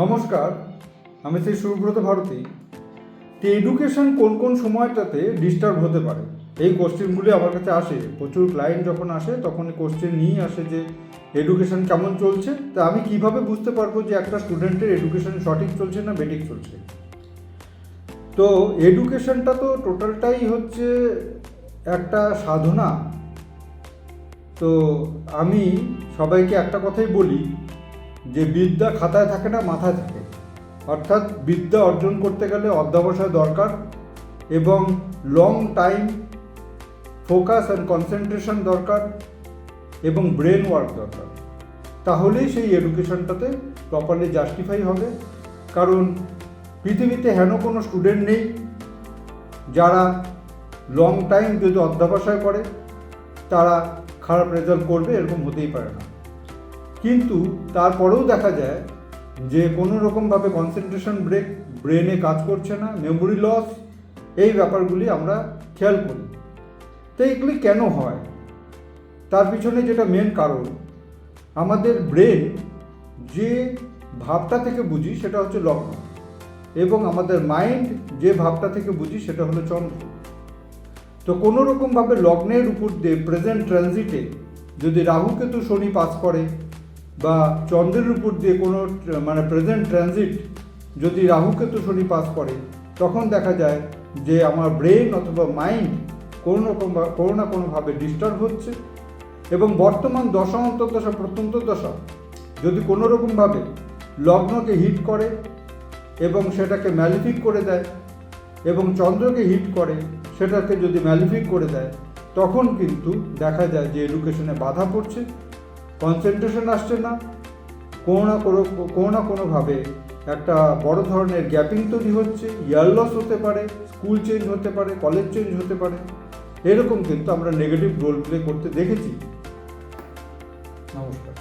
নমস্কার, আমি শ্রী সুব্রত ভারতী। এডুকেশন কোন কোন সময়টাতে ডিস্টার্ব হতে পারে, এই কোশ্চেনগুলি আমার কাছে আসে। প্রচুর ক্লায়েন্ট যখন আসে তখন এই কোশ্চেন নিয়েই আসে যে এডুকেশন কেমন চলছে, তা আমি কিভাবে বুঝতে পারবো যে একটা স্টুডেন্টের এডুকেশন সঠিক চলছে না বেঠিক চলছে। তো এডুকেশনটা তো টোটালটাই হচ্ছে একটা সাধনা। তো আমি সবাইকে একটা কথাই বলি যে বিদ্যা খাতায় থাকে না, মাথায় থাকে। অর্থাৎ বিদ্যা অর্জন করতে গেলে অধ্যবসায় দরকার এবং long time focus and concentration দরকার এবং ব্রেন ওয়ার্ক দরকার। তাহলেই সেই এডুকেশনটাতে প্রপারলি জাস্টিফাই হবে। কারণ পৃথিবীতে হেন কোনো স্টুডেন্ট নেই যারা লং টাইম যদি অধ্যবসায় করে তারা খারাপ রেজাল্ট করবে, এরকম হতেই পারে না। কিন্তু তারপরেও দেখা যায় যে কোনো রকমভাবে কনসেন্ট্রেশন ব্রেক, ব্রেনে কাজ করছে না, মেমোরি লস, এই ব্যাপারগুলি আমরা খেয়াল করি। তো এইগুলি কেন হয়? তার পিছনে যেটা মেন কারণ, আমাদের ব্রেন যে ভাবটা থেকে বুঝি সেটা হচ্ছে লগ্ন, এবং আমাদের মাইন্ড যে ভাবটা থেকে বুঝি সেটা হলো চন্দ্র। তো কোনো রকমভাবে লগ্নের উপর দিয়ে প্রেজেন্ট ট্রানজিটে যদি রাহু কেতু শনি পাস করে বা চন্দ্রের উপর দিয়ে কোনো প্রেজেন্ট ট্রানজিট যদি রাহু কেতু শনি পাস করে, তখন দেখা যায় যে আমার ব্রেন অথবা মাইন্ড কোনো না কোনোভাবে ডিস্টার্ব হচ্ছে। এবং বর্তমান দশা অন্তর্দশা প্রত্যন্ত দশা যদি কোনো রকমভাবে লগ্নকে হিট করে এবং সেটাকে ম্যালিফিক করে দেয়, এবং চন্দ্রকে হিট করে সেটাকে যদি ম্যালিফিক করে দেয়, তখন কিন্তু দেখা যায় যে এডুকেশনে বাধা পড়ছে, কনসেন্ট্রেশন আসছে না, কোনো না কোনোভাবে একটা বড় ধরনের গ্যাপিং তৈরি হচ্ছে, ইয়ার লস হতে পারে, স্কুল চেঞ্জ হতে পারে, কলেজ চেঞ্জ হতে পারে। এরকম কিন্তু আমরা নেগেটিভ রোল প্লে করতে দেখেছি। নমস্কার।